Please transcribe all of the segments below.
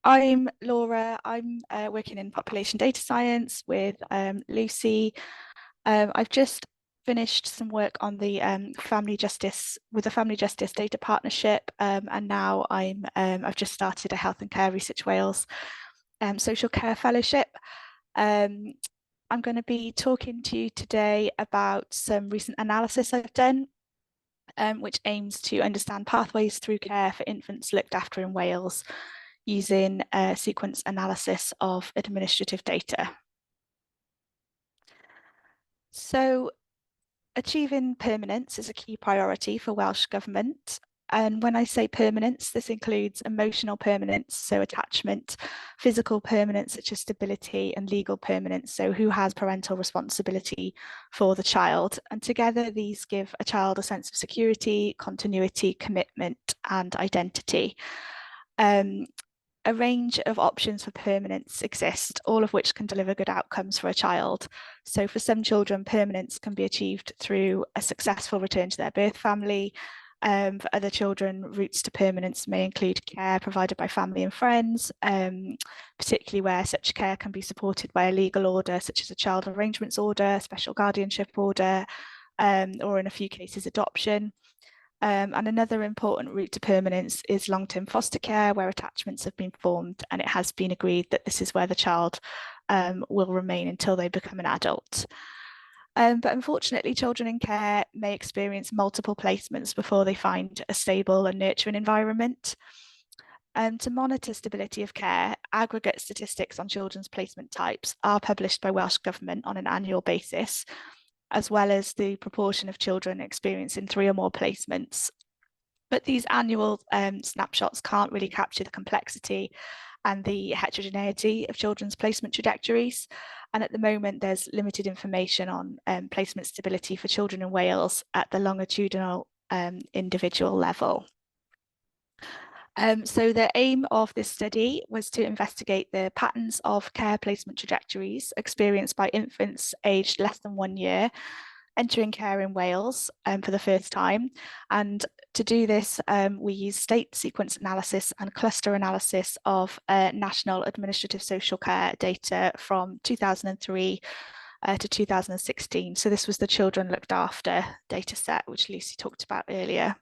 I'm Laura. I'm working in population data science with Lucy. I've just finished some work on the family justice data partnership, and now I've just started a Health and Care Research Wales social care fellowship. I'm going to be talking to you today about some recent analysis I've done, which aims to understand pathways through care for infants looked after in Wales using sequence analysis of administrative data. So achieving permanence is a key priority for Welsh Government. And when I say permanence, this includes emotional permanence, so attachment, physical permanence, such as stability, and legal permanence, so who has parental responsibility for the child. And together, these give a child a sense of security, continuity, commitment, and identity. A range of options for permanence exist, all of which can deliver good outcomes for a child. So for some children, permanence can be achieved through a successful return to their birth family. For other children, routes to permanence may include care provided by family and friends, particularly where such care can be supported by a legal order, such as a child arrangements order, special guardianship order, or in a few cases, adoption. And another important route to permanence is long-term foster care, where attachments have been formed and it has been agreed that this is where the child will remain until they become an adult. But unfortunately, children in care may experience multiple placements before they find a stable and nurturing environment. To monitor stability of care, aggregate statistics on children's placement types are published by Welsh Government on an annual basis, as well as the proportion of children experiencing 3 or more placements. But these annual snapshots can't really capture the complexity and the heterogeneity of children's placement trajectories. And at the moment, there's limited information on placement stability for children in Wales at the longitudinal individual level. So the aim of this study was to investigate the patterns of care placement trajectories experienced by infants aged less than 1 year entering care in Wales for the first time. And to do this, we use state sequence analysis and cluster analysis of national administrative social care data from 2003 to 2016. So this was the children looked after data set, which Lucy talked about earlier.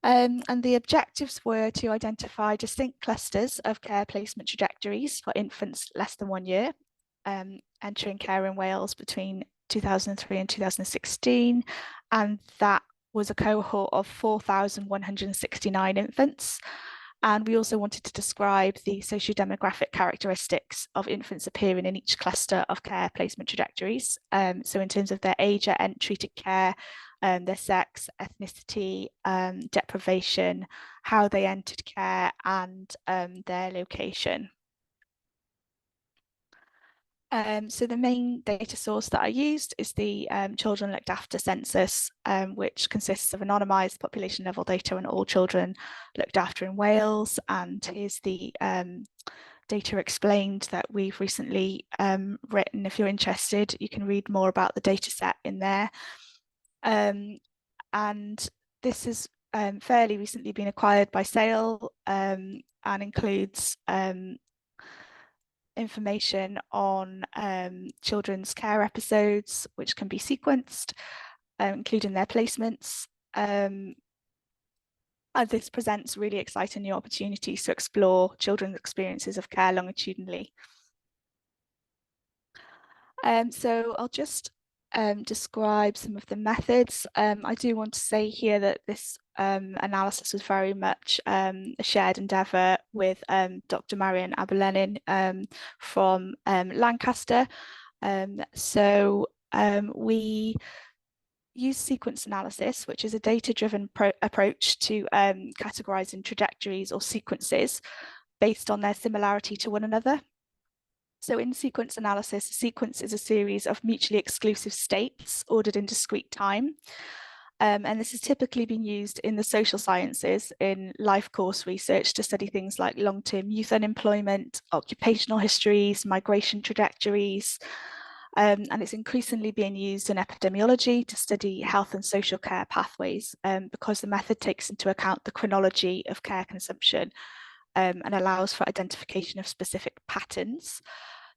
And the objectives were to identify distinct clusters of care placement trajectories for infants less than 1 year entering care in Wales between 2003 and 2016, and that was a cohort of 4,169 infants. And we also wanted to describe the socio-demographic characteristics of infants appearing in each cluster of care placement trajectories. So in terms of their age at entry to care, their sex, ethnicity, deprivation, how they entered care, and their location. So the main data source that I used is the Children Looked After census, which consists of anonymised population level data on all children looked after in Wales. And here's the data explained that we've recently written. If you're interested, you can read more about the data set in there. And this has fairly recently been acquired by Sale and includes information on children's care episodes, which can be sequenced, including their placements. And this presents really exciting new opportunities to explore children's experiences of care longitudinally. So I'll just describe some of the methods. I do want to say here that this analysis was very much a shared endeavour with Dr. Marian Abelenin from Lancaster. We use sequence analysis, which is a data-driven approach to categorising trajectories or sequences based on their similarity to one another. So in sequence analysis, a sequence is a series of mutually exclusive states ordered in discrete time. And this has typically been used in the social sciences in life course research to study things like long-term youth unemployment, occupational histories, migration trajectories. And it's increasingly being used in epidemiology to study health and social care pathways because the method takes into account the chronology of care consumption and allows for identification of specific patterns.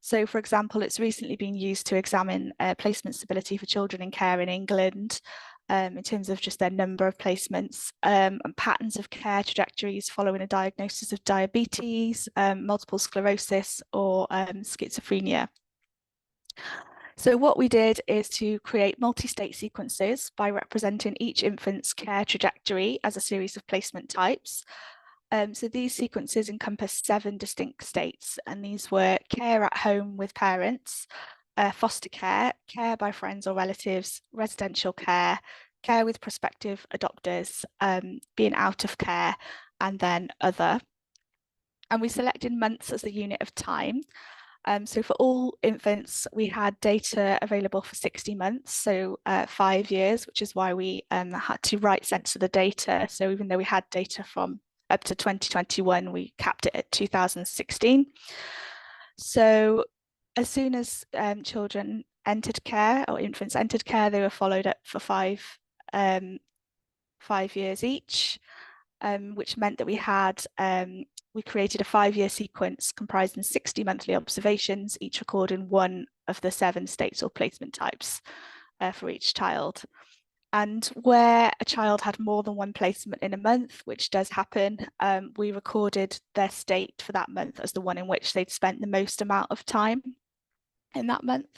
So, for example, it's recently been used to examine placement stability for children in care in England, in terms of just their number of placements, and patterns of care trajectories following a diagnosis of diabetes, multiple sclerosis, or schizophrenia. So what we did is to create multi-state sequences by representing each infant's care trajectory as a series of placement types. So these sequences encompass 7 distinct states, and these were care at home with parents, foster care, care by friends or relatives, residential care, care with prospective adopters, being out of care, and then other. And we selected months as the unit of time. So for all infants, we had data available for 60 months, so 5 years, which is why we had to right censor the data. So even though we had data from up to 2021, we capped it at 2016. So as soon as children entered care, or infants entered care, they were followed up for 5 years each, which meant that we created a 5-year sequence comprising 60 monthly observations, each recording one of the 7 states or placement types for each child. And where a child had more than one placement in a month, which does happen, we recorded their state for that month as the one in which they'd spent the most amount of time in that month.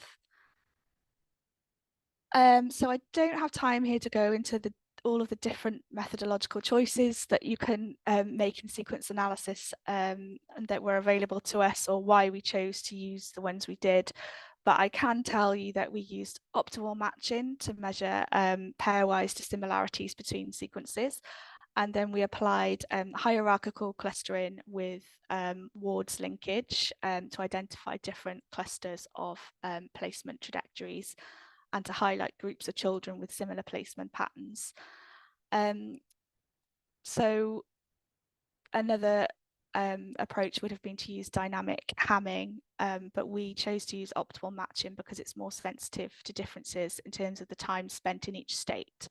So I don't have time here to go into all of the different methodological choices that you can make in sequence analysis and that were available to us, or why we chose to use the ones we did. But I can tell you that we used optimal matching to measure pairwise dissimilarities between sequences. And then we applied hierarchical clustering with wards linkage to identify different clusters of placement trajectories and to highlight groups of children with similar placement patterns. So another approach would have been to use dynamic hamming, but we chose to use optimal matching because it's more sensitive to differences in terms of the time spent in each state.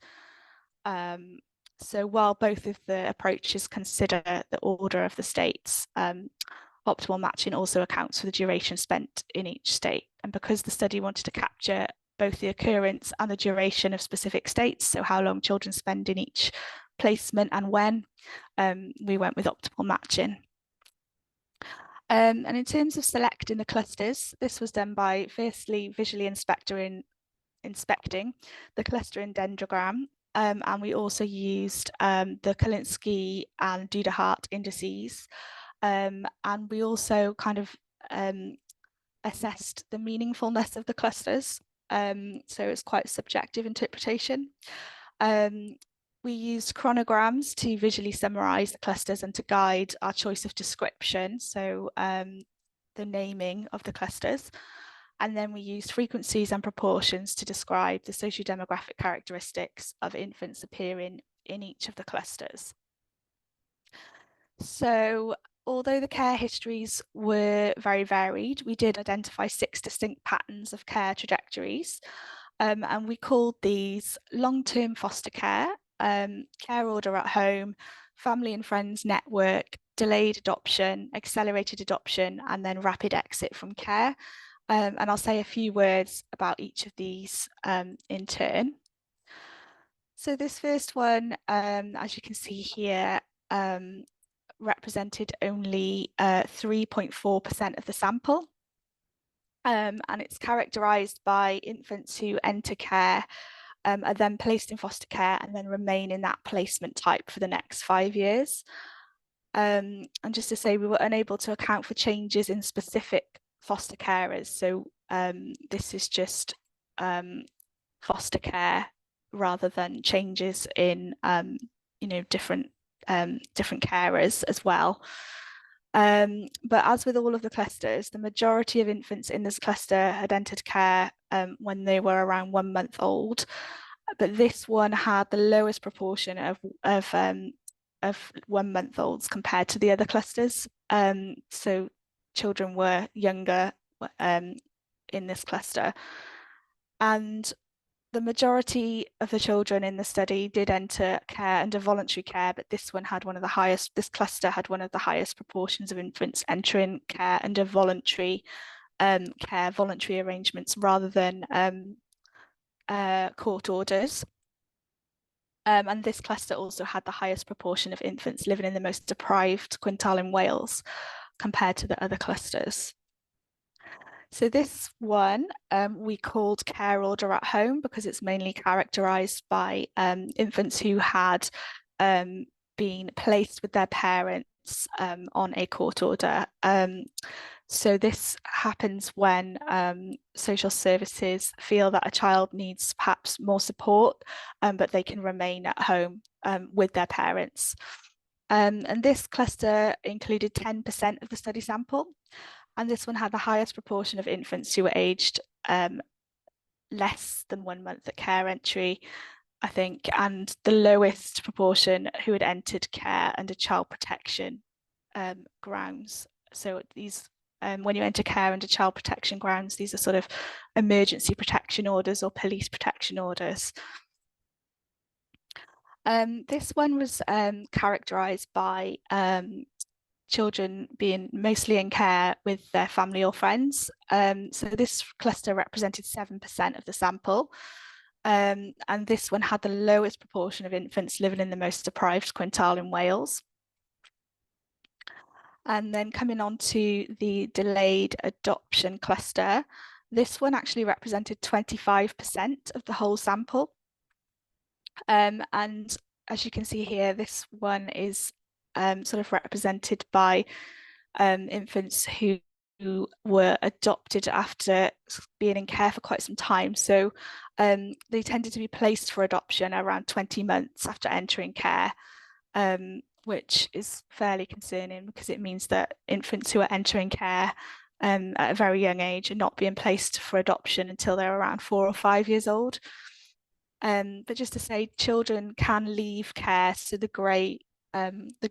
So while both of the approaches consider the order of the states, optimal matching also accounts for the duration spent in each state. And because the study wanted to capture both the occurrence and the duration of specific states, so how long children spend in each placement and when, we went with optimal matching. And in terms of selecting the clusters, this was done by firstly visually inspecting the clustering dendrogram, and we also used the Kalinsky and Duda-Hart indices, and we also kind of assessed the meaningfulness of the clusters. So it's quite subjective interpretation. We used chronograms to visually summarize the clusters and to guide our choice of description, so the naming of the clusters. And then we used frequencies and proportions to describe the sociodemographic characteristics of infants appearing in each of the clusters. So although the care histories were very varied, we did identify 6 distinct patterns of care trajectories, and we called these long-term foster care, care order at home, family and friends network, delayed adoption, accelerated adoption, and then rapid exit from care. And I'll say a few words about each of these in turn. So this first one, as you can see here, represented only 3.4% of the sample. And it's characterized by infants who enter care, are then placed in foster care and then remain in that placement type for the next 5 years. And just to say, we were unable to account for changes in specific foster carers. So this is just foster care rather than changes in, different carers as well. But as with all of the clusters, the majority of infants in this cluster had entered care when they were around 1 month old. But this one had the lowest proportion of 1 month olds compared to the other clusters. So children were younger in this cluster. And the majority of the children in the study did enter care under voluntary care, but this cluster had one of the highest proportions of infants entering care under voluntary care, voluntary arrangements rather than court orders. And this cluster also had the highest proportion of infants living in the most deprived quintile in Wales compared to the other clusters. So this one we called care order at home because it's mainly characterised by infants who had been placed with their parents on a court order. So this happens when social services feel that a child needs perhaps more support, but they can remain at home with their parents. And this cluster included 10% of the study sample. And this one had the highest proportion of infants who were aged less than 1 month at care entry, I think, and the lowest proportion who had entered care under child protection grounds. So these, when you enter care under child protection grounds, these are sort of emergency protection orders or police protection orders. This one was characterised by children being mostly in care with their family or friends. So this cluster represented 7% of the sample. And this one had the lowest proportion of infants living in the most deprived quintile in Wales. And then coming on to the delayed adoption cluster, this one actually represented 25% of the whole sample. And as you can see here, this one is sort of represented by infants who were adopted after being in care for quite some time. So they tended to be placed for adoption around 20 months after entering care, which is fairly concerning because it means that infants who are entering care at a very young age are not being placed for adoption until they're around 4 or 5 years old. But just to say, children can leave care. So the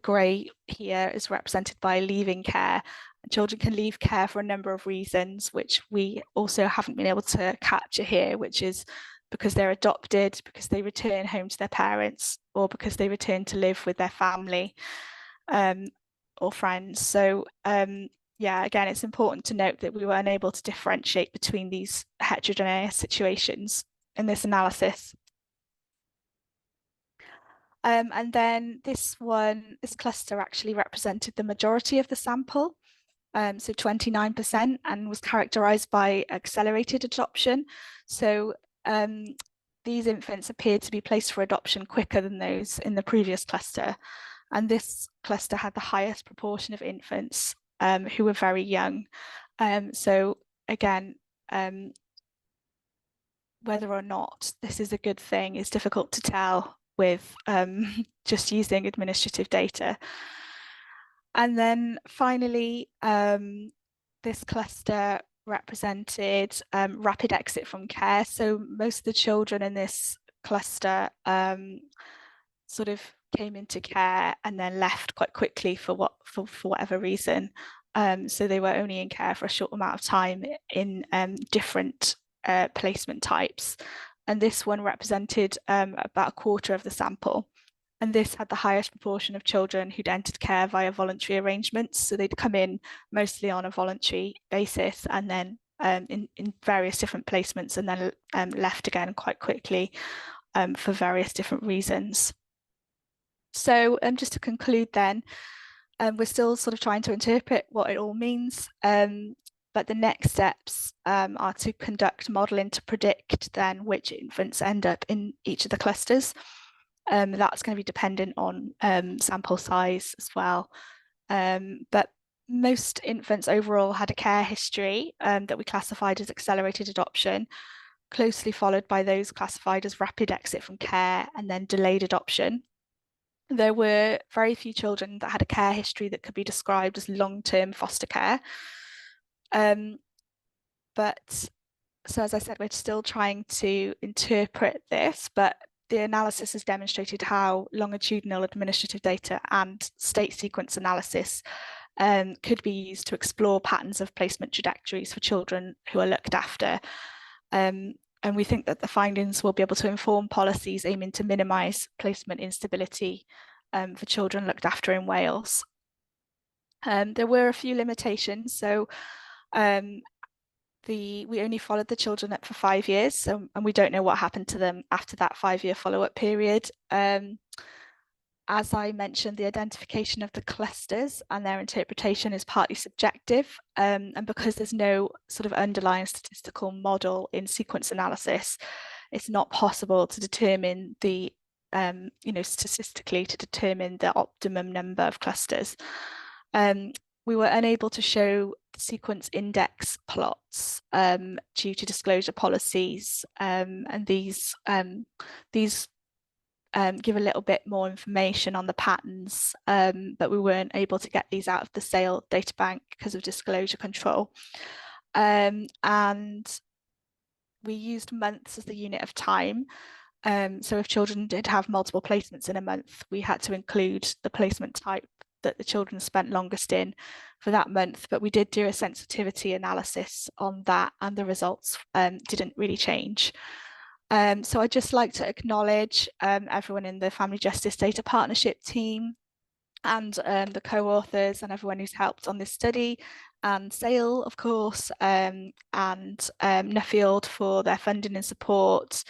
grey here is represented by leaving care. Children can leave care for a number of reasons, which we also haven't been able to capture here, which is because they're adopted, because they return home to their parents, or because they return to live with their family or friends. So yeah, again, it's important to note that we were unable to differentiate between these heterogeneous situations in this analysis. And then this cluster actually represented the majority of the sample, so 29%, and was characterised by accelerated adoption. So these infants appeared to be placed for adoption quicker than those in the previous cluster. And this cluster had the highest proportion of infants who were very young. So again, whether or not this is a good thing is difficult to tell with just using administrative data. And then finally, this cluster represented rapid exit from care. So most of the children in this cluster sort of came into care and then left quite quickly for whatever reason. So they were only in care for a short amount of time in different placement types. And this one represented about a quarter of the sample. And this had the highest proportion of children who'd entered care via voluntary arrangements. So they'd come in mostly on a voluntary basis and then in various different placements and then left again quite quickly for various different reasons. So just to conclude then, we're still sort of trying to interpret what it all means. But the next steps are to conduct modelling to predict then which infants end up in each of the clusters. That's going to be dependent on sample size as well. But most infants overall had a care history that we classified as accelerated adoption, closely followed by those classified as rapid exit from care and then delayed adoption. There were very few children that had a care history that could be described as long-term foster care. But so as I said, we're still trying to interpret this, but the analysis has demonstrated how longitudinal administrative data and state sequence analysis could be used to explore patterns of placement trajectories for children who are looked after. And we think that the findings will be able to inform policies aiming to minimise placement instability for children looked after in Wales. There were a few limitations. So we only followed the children up for 5 years, and we don't know what happened to them after that 5-year follow-up period. As I mentioned, the identification of the clusters and their interpretation is partly subjective, and because there's no sort of underlying statistical model in sequence analysis, it's not possible to determine the statistically to determine the optimum number of clusters. We were unable to show sequence index plots due to disclosure policies, and these give a little bit more information on the patterns, but we weren't able to get these out of the SAIL databank because of disclosure control. And we used months as the unit of time. So if children did have multiple placements in a month, we had to include the placement type that the children spent longest in for that month. But we did do a sensitivity analysis on that, and the results didn't really change. So I'd just like to acknowledge everyone in the Family Justice Data Partnership team and the co-authors and everyone who's helped on this study, and SAIL, of course, and Nuffield for their funding and support.